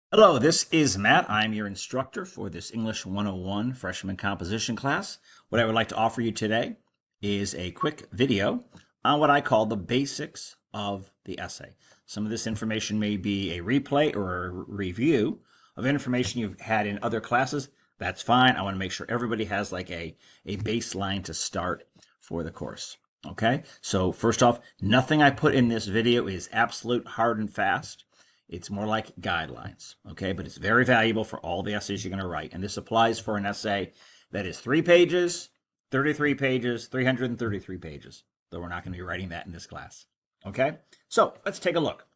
Hello, this is Matt. I'm your instructor for this English 101 freshman composition class. What I would like to offer you today is a quick video on what I call the basics of the essay. Some of this information may be a replay or a review of information you've had in other classes. That's fine. I want to make sure everybody has like a baseline to start for the course. Okay, so first off, nothing I put in this video is absolute hard and fast. It's more like guidelines, okay? But it's very valuable for all the essays you're going to write. And this applies for an essay that is 3 pages, 33 pages, 333 pages, though we're not going to be writing that in this class, okay? So let's take a look.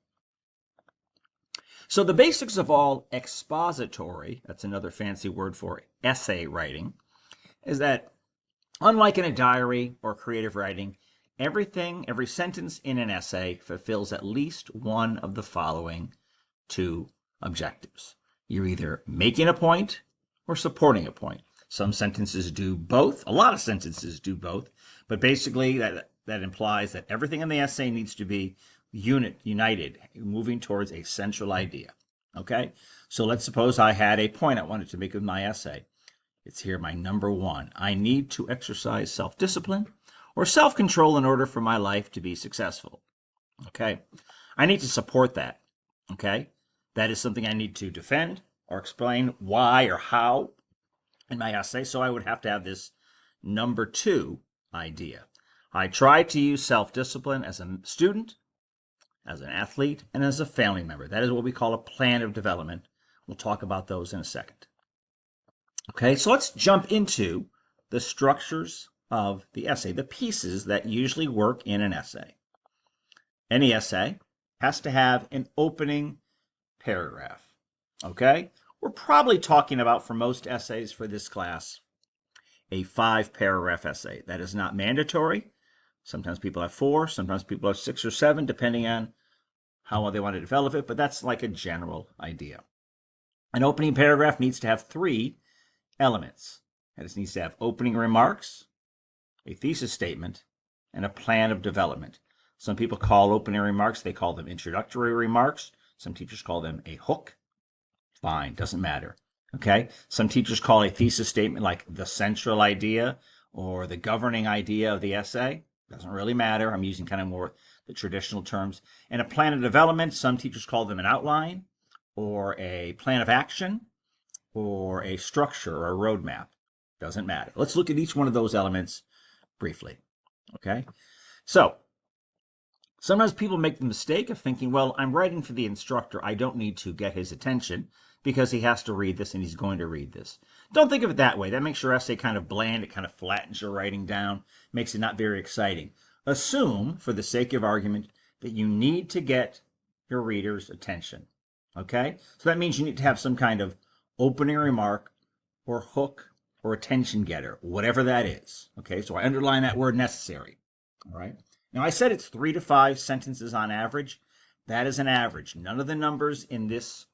So the basics of all expository, that's another fancy word for essay writing, is that unlike in a diary or creative writing, every sentence in an essay fulfills at least one of the following two objectives. You're either making a point or supporting a point. Some sentences do both. A lot of sentences do both. But basically, that implies that everything in the essay needs to be united, moving towards a central idea. Okay? So let's suppose I had a point I wanted to make with my essay. It's here, my number one. I need to exercise self-discipline or self-control in order for my life to be successful. Okay? I need to support that. Okay? That is something I need to defend or explain why or how in my essay. So I would have to have this number two idea. I try to use self-discipline as a student, as an athlete, and as a family member. That is what we call a plan of development. We'll talk about those in a second. Okay, so let's jump into the structures of the essay, the pieces that usually work in an essay. Any essay has to have an opening paragraph. Okay? We're probably talking about, for most essays for this class, a 5-paragraph essay. That is not mandatory. Sometimes people have 4, sometimes people have 6 or 7, depending on how well they want to develop it, but that's like a general idea. An opening paragraph needs to have 3 elements. It needs to have opening remarks, a thesis statement, and a plan of development. Some people call opening remarks, they call them introductory remarks. Some teachers call them a hook. Fine, doesn't matter. Okay? Some teachers call a thesis statement like the central idea or the governing idea of the essay. Doesn't really matter. I'm using kind of more the traditional terms. And a plan of development, some teachers call them an outline or a plan of action or a structure or a roadmap. Doesn't matter. Let's look at each one of those elements briefly. Okay? So, sometimes people make the mistake of thinking, well, I'm writing for the instructor. I don't need to get his attention because he has to read this and he's going to read this. Don't think of it that way. That makes your essay kind of bland. It kind of flattens your writing down, makes it not very exciting. Assume, for the sake of argument, that you need to get your reader's attention. Okay? So that means you need to have some kind of opening remark or hook or attention getter, whatever that is. Okay? So I underline that word necessary. All right? Now, I said it's 3 to 5 sentences on average. That is an average. None of the numbers in this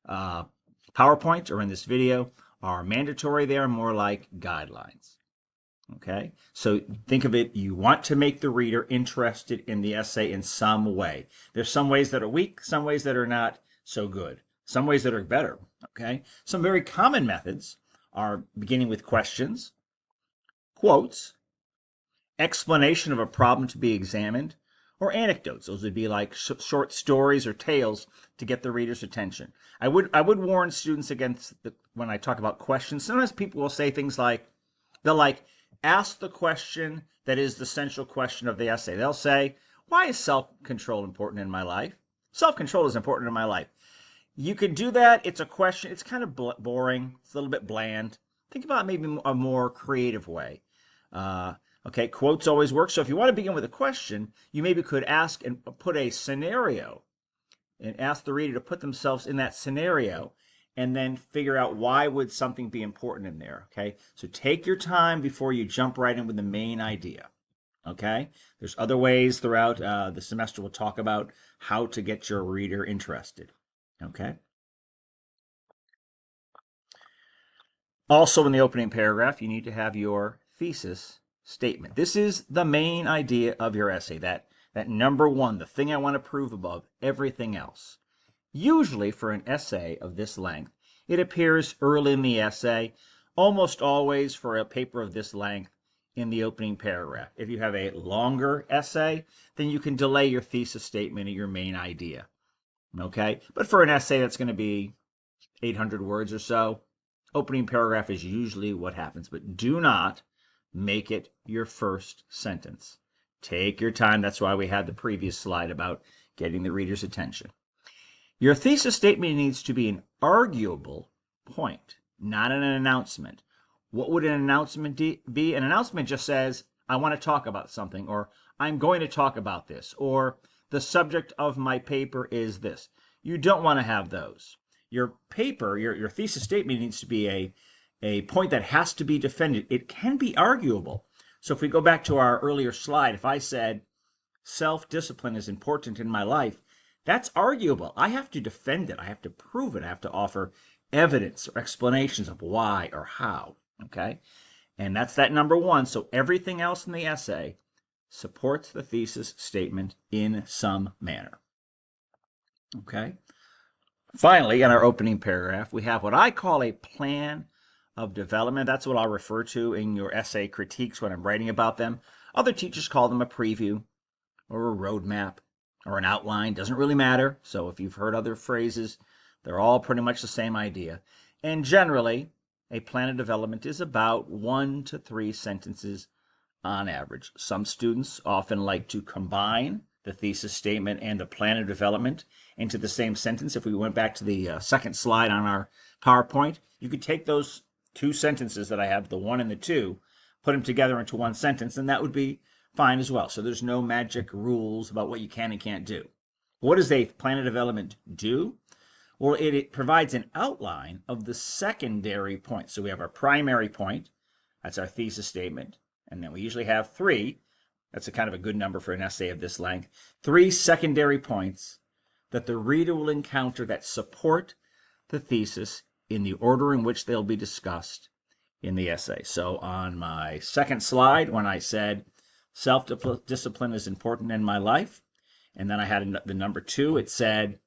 PowerPoint or in this video are mandatory. They are more like guidelines. Okay? So think of it, you want to make the reader interested in the essay in some way. There's some ways that are weak, some ways that are not so good, some ways that are better. Okay? Some very common methods are beginning with questions, quotes, explanation of a problem to be examined, or anecdotes. Those would be like short stories or tales to get the reader's attention. I would warn students against when I talk about questions. Sometimes people will say things like, they'll ask the question that is the central question of the essay. They'll say, why is self-control important in my life? Self-control is important in my life. You can do that. It's a question. It's kind of boring. It's a little bit bland. Think about maybe a more creative way. Okay, quotes always work. So if you want to begin with a question, you maybe could ask and put a scenario and ask the reader to put themselves in that scenario and then figure out why would something be important in there. Okay, so take your time before you jump right in with the main idea. Okay, there's other ways throughout the semester we'll talk about how to get your reader interested. Okay. Also in the opening paragraph, you need to have your thesis statement. This is the main idea of your essay, that number one, the thing I want to prove above everything else. Usually for an essay of this length, it appears early in the essay, almost always for a paper of this length in the opening paragraph. If you have a longer essay, then you can delay your thesis statement and your main idea. Okay? But for an essay that's going to be 800 words or so, opening paragraph is usually what happens. But do not make it your first sentence. Take your time. That's why we had the previous slide about getting the reader's attention. Your thesis statement needs to be an arguable point, not an announcement. What would an announcement be? An announcement just says, I want to talk about something, or I'm going to talk about this, or the subject of my paper is this. You don't want to have those. Your paper, your thesis statement needs to be a point that has to be defended. It can be arguable. So if we go back to our earlier slide, if I said self-discipline is important in my life, that's arguable. I have to defend it. I have to prove it. I have to offer evidence or explanations of why or how. Okay? And that's that number one. So everything else in the essay supports the thesis statement in some manner. Okay? Finally, in our opening paragraph, we have what I call a plan of development. That's what I'll refer to in your essay critiques when I'm writing about them. Other teachers call them a preview or a roadmap or an outline. Doesn't really matter. So if you've heard other phrases, they're all pretty much the same idea. And generally, a plan of development is about 1 to 3 sentences on average. Some students often like to combine the thesis statement and the plan of development into the same sentence. If we went back to the second slide on our PowerPoint, you could take those 2 sentences that I have, the 1 and the 2, put them together into one sentence, and that would be fine as well. So there's no magic rules about what you can and can't do. What does a plan of development do? Well, it provides an outline of the secondary points. So we have our primary point, that's our thesis statement, and then we usually have 3, that's a kind of a good number for an essay of this length, 3 secondary points that the reader will encounter that support the thesis in the order in which they'll be discussed in the essay. So on my second slide, when I said self-discipline is important in my life, and then I had the number 2, it said,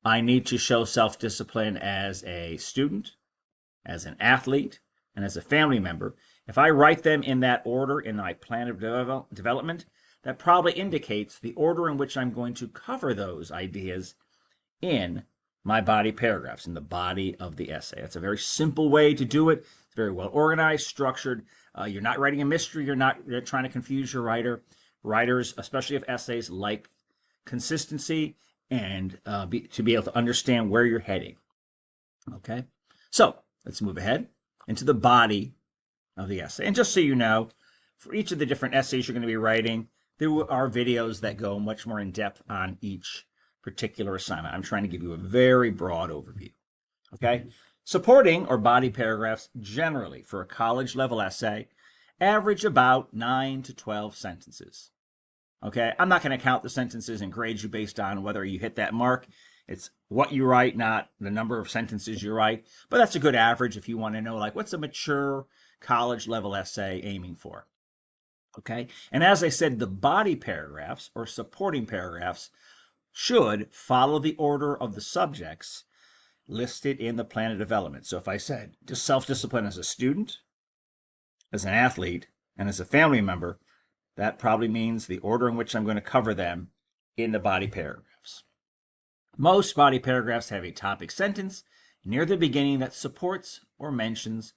I need to show self-discipline as a student, as an athlete, and as a family member. If I write them in that order in my plan of development, that probably indicates the order in which I'm going to cover those ideas in my body paragraphs, in the body of the essay. That's a very simple way to do it. It's very well organized, structured. You're not writing a mystery. You're not trying to confuse your writer. Writers, especially of essays, like consistency and to be able to understand where you're heading. Okay, so let's move ahead into the body of the essay. And just so you know, for each of the different essays you're going to be writing, there are videos that go much more in depth on each particular assignment. I'm trying to give you a very broad overview. Okay, supporting or body paragraphs generally for a college level essay average about 9 to 12 sentences. Okay, I'm not going to count the sentences and grade you based on whether you hit that mark. It's what you write, not the number of sentences you write. But that's a good average if you want to know, like, what's a mature college level essay aiming for. Okay, and as I said, the body paragraphs or supporting paragraphs should follow the order of the subjects listed in the plan of development. So if I said self-discipline as a student, as an athlete, and as a family member, that probably means the order in which I'm going to cover them in the body paragraphs. Most body paragraphs have a topic sentence near the beginning that supports or mentions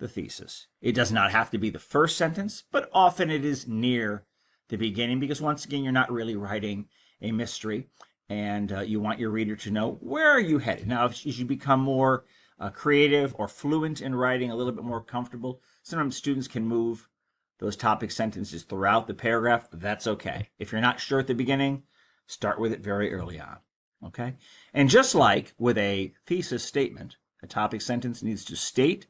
the thesis. It does not have to be the first sentence, but often it is near the beginning because, once again, you're not really writing a mystery, and you want your reader to know where are you headed. Now, as you become more creative or fluent in writing, a little bit more comfortable, sometimes students can move those topic sentences throughout the paragraph. That's okay. If you're not sure at the beginning, start with it very early on. Okay? And just like with a thesis statement, a topic sentence needs to state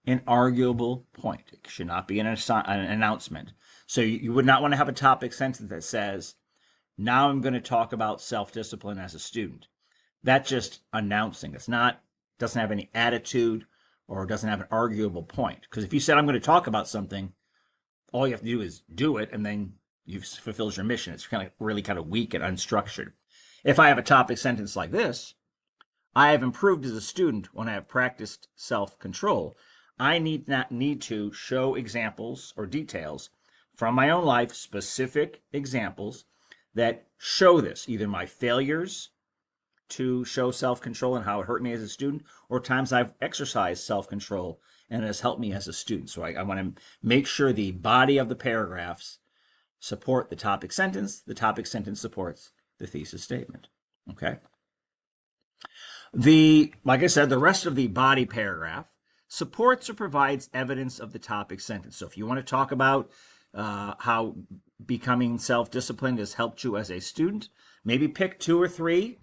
an arguable point. It should not be an announcement. So you would not want to have a topic sentence that says, now I'm going to talk about self-discipline as a student. That's just announcing. Doesn't have any attitude or doesn't have an arguable point. Because if you said, I'm going to talk about something, all you have to do is do it, and then you've fulfilled your mission. It's really kind of weak and unstructured. If I have a topic sentence like this, I have improved as a student when I have practiced self-control. I need not need to show examples or details from my own life, specific examples that show this, either my failures to show self-control and how it hurt me as a student, or times I've exercised self-control and it has helped me as a student. So I want to make sure the body of the paragraphs support the topic sentence supports the thesis statement. Okay. Like I said, the rest of the body paragraph supports or provides evidence of the topic sentence. So if you want to talk about how becoming self-disciplined has helped you as a student, maybe pick 2 or 3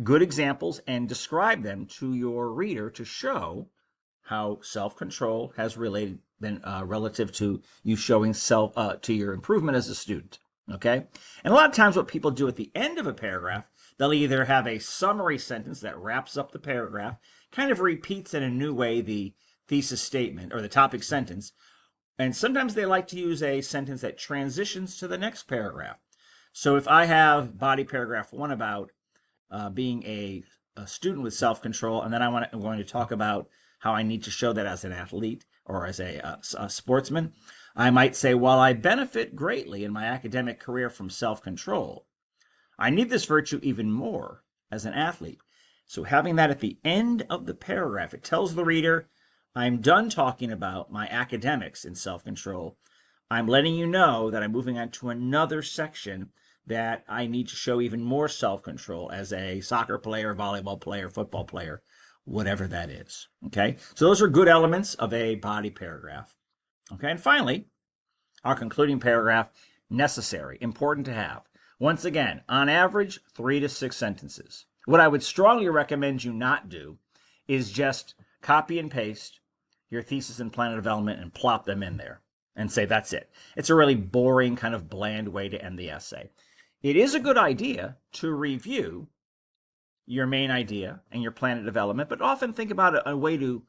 good examples and describe them to your reader to show how self-control has been relative to you showing to your improvement as a student. Okay? And a lot of times what people do at the end of a paragraph, they'll either have a summary sentence that wraps up the paragraph, kind of repeats in a new way the thesis statement or the topic sentence, and sometimes they like to use a sentence that transitions to the next paragraph. So if I have body paragraph 1 about being a student with self-control, and then I'm going to talk about how I need to show that as an athlete or as a sportsman, I might say, while I benefit greatly in my academic career from self-control, I need this virtue even more as an athlete. So having that at the end of the paragraph, it tells the reader, I'm done talking about my academics in self-control. I'm letting you know that I'm moving on to another section that I need to show even more self-control as a soccer player, volleyball player, football player, whatever that is. Okay, so those are good elements of a body paragraph. Okay, and finally, our concluding paragraph, necessary, important to have. Once again, on average, 3 to 6 sentences. What I would strongly recommend you not do is just copy and paste your thesis and plan of development and plop them in there and say that's it. It's a really boring, kind of bland way to end the essay. It is a good idea to review your main idea and your plan of development, but often think about a way to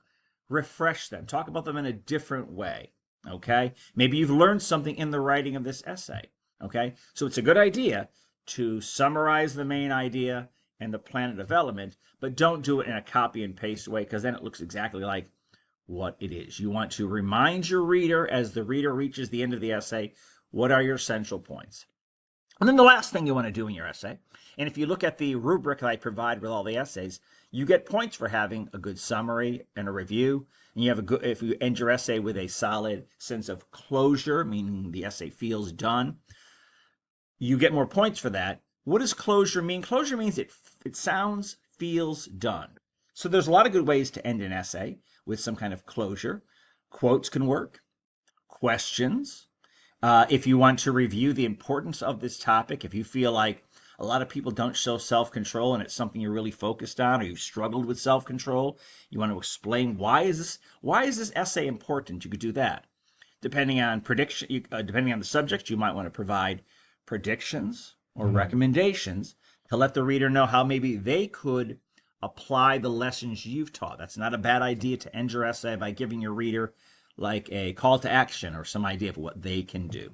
refresh them, talk about them in a different way. Okay, maybe you've learned something in the writing of this essay. Okay, so it's a good idea to summarize the main idea and the plan of development, but don't do it in a copy and paste way, because then it looks exactly like what it is. You want to remind your reader, as the reader reaches the end of the essay, what are your central points. And then the last thing you want to do in your essay, and if you look at the rubric that I provide with all the essays, you get points for having a good summary and a review. And you have a good, if you end your essay with a solid sense of closure, meaning the essay feels done, you get more points for that. What does closure mean? Closure means it sounds, feels done. So there's a lot of good ways to end an essay with some kind of closure. Quotes can work. Questions. If you want to review the importance of this topic, if you feel like a lot of people don't show self-control and it's something you're really focused on, or you've struggled with self-control, you want to explain why is this essay important, you could do that. Depending on depending on the subject, you might want to provide predictions or recommendations to let the reader know how maybe they could apply the lessons you've taught. That's not a bad idea to end your essay by giving your reader like a call to action or some idea of what they can do.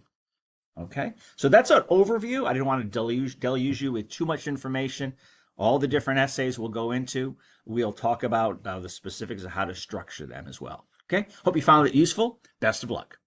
Okay, so that's an overview. I didn't want to deluge you with too much information. All the different essays we'll go into. We'll talk about the specifics of how to structure them as well. Okay, hope you found it useful. Best of luck.